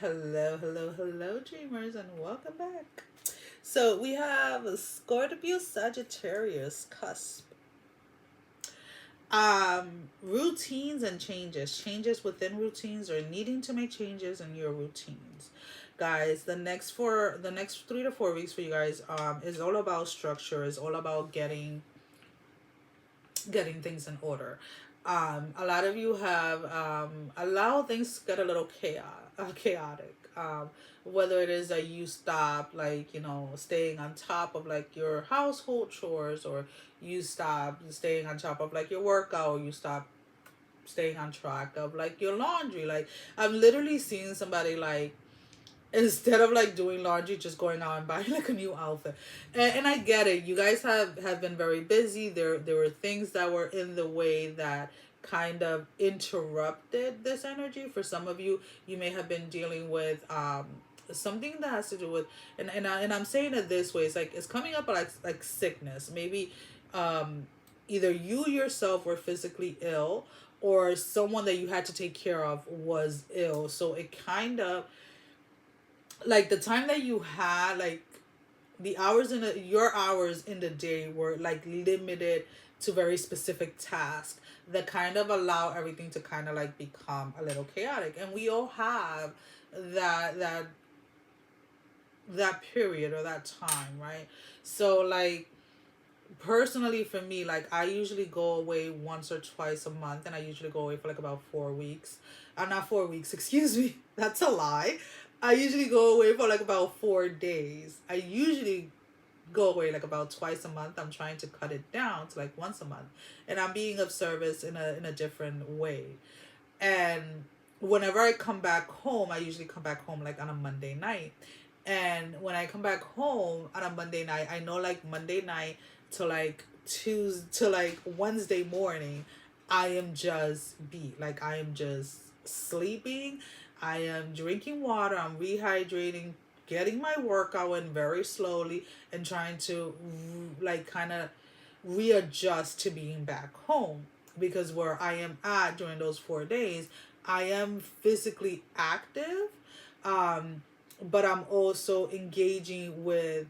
Hello, dreamers, and welcome back. So we have Scorpio, Sagittarius, Cusp. Routines and changes within routines, or needing to make changes in your routines. Guys, the next 3 to 4 weeks for you guys is all about structure, is all about getting things in order. A lot of you have allowed things to get a little chaotic. Whether it is that you stop, like, staying on top of like your household chores, or you stop staying on top of like your workout, or you stop staying on track of like your laundry. Like, I'm literally seeing somebody, like, instead of like doing laundry, just going out and buying like a new outfit. And I get it, you guys have been very busy. There were things that were in the way that kind of interrupted this energy. For some of you, you may have been dealing with something that has to do with, and I'm saying it this way, it's like it's coming up like sickness. Maybe either you yourself were physically ill, or someone that you had to take care of was ill. So it kind of, like, the time that you had, like, the hours your hours in the day were like limited to very specific tasks that kind of allow everything to kind of like become a little chaotic. And we all have that period or that time, right? So, like, personally for me, like, I usually go away once or twice a month, and I usually go away for like about 4 weeks. Not 4 weeks, excuse me. That's a lie. I usually go away for like about 4 days. I usually go away like about twice a month. I'm trying to cut it down to like once a month, and I'm being of service in a different way. And whenever I come back home, I usually come back home like on a Monday night. And when I come back home on a Monday night, I know like Monday night to like Tuesday to like Wednesday morning, I am just beat. Like, I am just sleeping. I am drinking water. I'm rehydrating, getting my workout in very slowly, and trying to like kind of readjust to being back home. Because where I am at during those 4 days, I am physically active, um, but I'm also engaging with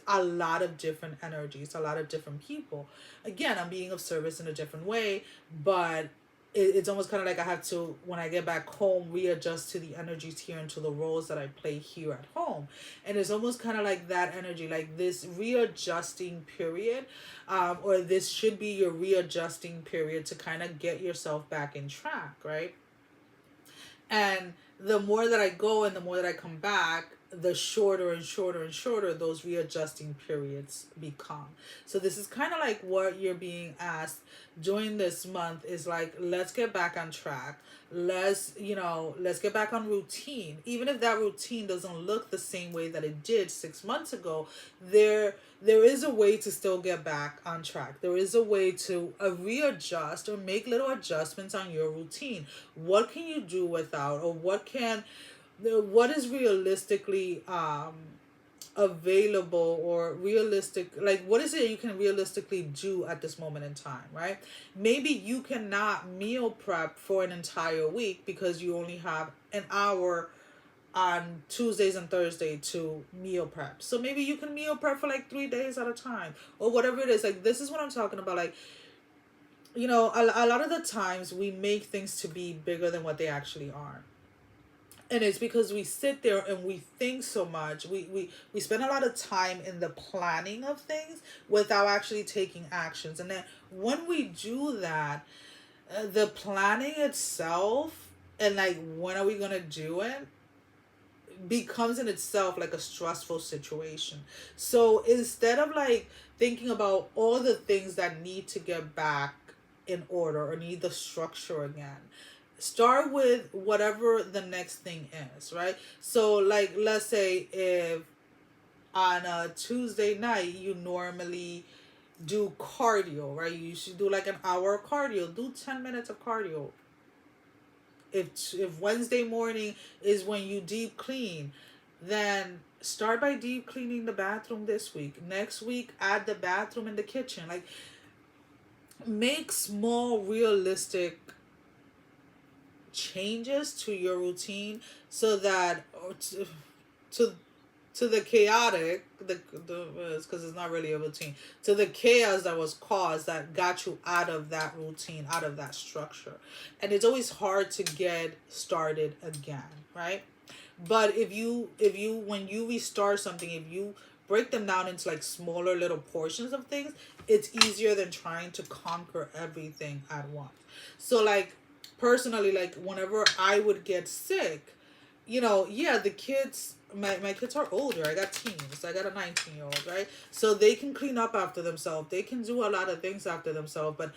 a lot of different energies, a lot of different people. Again, I'm being of service in a different way, but it's almost kind of like I have to, when I get back home, readjust to the energies here and to the roles that I play here at home. And it's almost kind of like that energy, like this readjusting period, or this should be your readjusting period to kind of get yourself back in track, right? And the more that I go and the more that I come back, the shorter and shorter and shorter those readjusting periods become. So this is kind of like what you're being asked during this month, is like, let's get back on track. Let's get back on routine. Even if that routine doesn't look the same way that it did 6 months ago, there is a way to still get back on track. There is a way to readjust or make little adjustments on your routine. What can you do without, or what is realistically available, or realistic, like, what is it you can realistically do at this moment in time, right? Maybe you cannot meal prep for an entire week because you only have an hour on Tuesdays and Thursday to meal prep. So maybe you can meal prep for like 3 days at a time, or whatever it is. Like, this is what I'm talking about. Like, a lot of the times we make things to be bigger than what they actually are. And it's because we sit there and we think so much. We spend a lot of time in the planning of things without actually taking actions. And then when we do that, the planning itself, and like, when are we going to do it, becomes in itself like a stressful situation. So instead of like thinking about all the things that need to get back in order or need the structure again, start with whatever the next thing is, right? So, like, let's say if on a Tuesday night you normally do cardio, right? You should do like an hour of cardio. Do 10 minutes of cardio. If Wednesday morning is when you deep clean, then start by deep cleaning the bathroom this week. Next week, add the bathroom and the kitchen. Like, make small, realistic changes to your routine so that to to the chaotic, the because it's not really a routine, to the chaos that was caused that got you out of that routine, out of that structure. And it's always hard to get started again, right? But if you when you restart something, if you break them down into like smaller little portions of things, it's easier than trying to conquer everything at once. So like personally, like whenever I would get sick, yeah, the kids, my kids are older. I got teens. I got a 19-year-old, right? So they can clean up after themselves. They can do a lot of things after themselves, but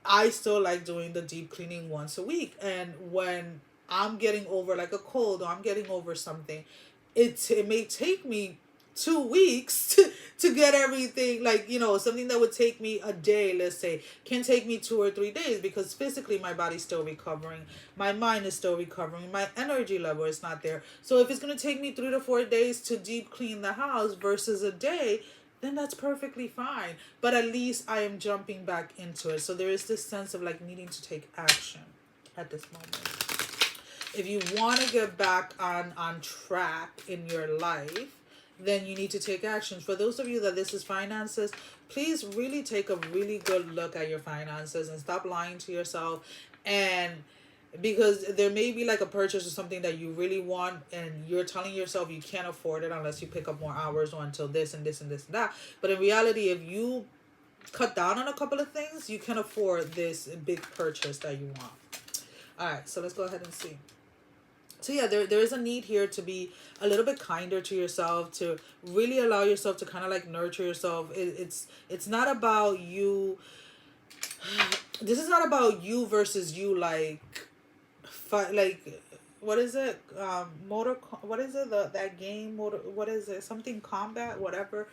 I still like doing the deep cleaning once a week. And when I'm getting over like a cold or I'm getting over something, it may take me 2 weeks to get everything, like, something that would take me a day, let's say, can take me 2 or 3 days, because physically my body's still recovering, my mind is still recovering, my energy level is not there. So if it's going to take me 3 to 4 days to deep clean the house versus a day, then that's perfectly fine. But at least I am jumping back into it. So there is this sense of like needing to take action at this moment. If you want to get back on track in your life, then you need to take action. For those of you that this is finances, please really take a really good look at your finances and stop lying to yourself. And because there may be like a purchase or something that you really want and you're telling yourself you can't afford it unless you pick up more hours or until this and this and this and that. But in reality, if you cut down on a couple of things, you can afford this big purchase that you want. All right, so let's go ahead and see. So yeah, there is a need here to be a little bit kinder to yourself, to really allow yourself to kind of like nurture yourself. It's not about you. This is not about you versus you, like like, what is it? What is it? That game? What is it? Something combat, whatever.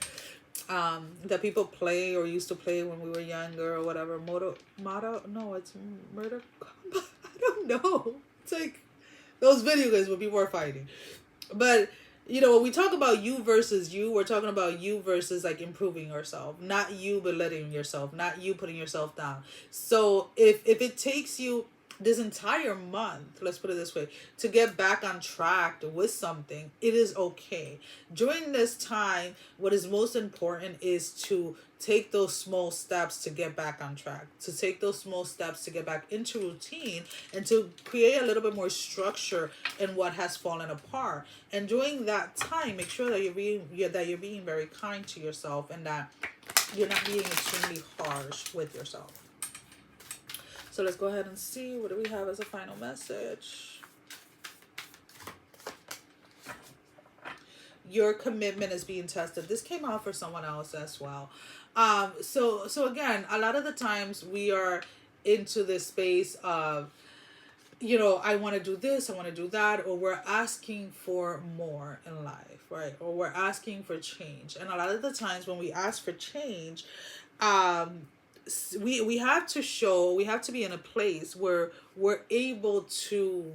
That people play or used to play when we were younger or whatever. No, it's Murder Combat. I don't know. It's like those video games where people are fighting. But when we talk about you versus you, we're talking about you versus like improving yourself, not you belittling yourself, not you putting yourself down. So if it takes you this entire month, let's put it this way, to get back on track with something, it is okay. During this time, what is most important is to take those small steps to get back on track, to take those small steps to get back into routine, and to create a little bit more structure in what has fallen apart. And during that time, make sure that you're being very kind to yourself and that you're not being extremely harsh with yourself. So let's go ahead and see, what do we have as a final message? Your commitment is being tested. This came out for someone else as well. So again, a lot of the times we are into this space of, I want to do this, I want to do that, or we're asking for more in life, right? Or we're asking for change. And a lot of the times when we ask for change, we have to be in a place where we're able to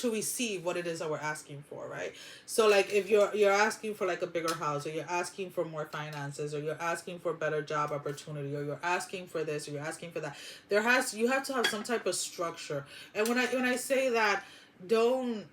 receive what it is that we're asking for, right? So like if you're asking for like a bigger house, or you're asking for more finances, or you're asking for better job opportunity, or you're asking for this, or you're asking for that, you have to have some type of structure. And when I say that, don't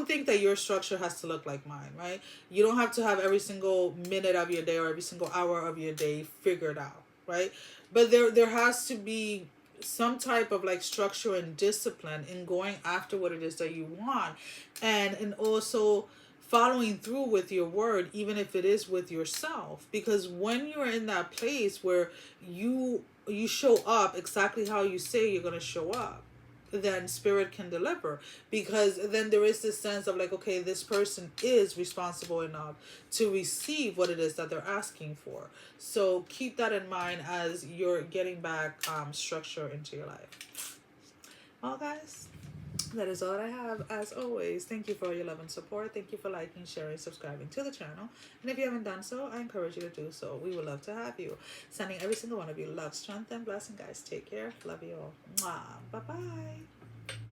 think that your structure has to look like mine, right? You don't have to have every single minute of your day or every single hour of your day figured out, right? But there has to be some type of like structure and discipline in going after what it is that you want, and also following through with your word, even if it is with yourself. Because when you're in that place where you show up exactly how you say you're going to show up, then spirit can deliver. Because then there is this sense of like, okay, this person is responsible enough to receive what it is that they're asking for. So keep that in mind as you're getting back structure into your life. Well, guys, that is all I have. As always, thank you for your love and support. Thank you for liking, sharing, subscribing to the channel. And if you haven't done so, I encourage you to do so. We would love to have you. Sending every single one of you love, strength, and blessing, guys. Take care. Love you all. Mwah. Bye-bye.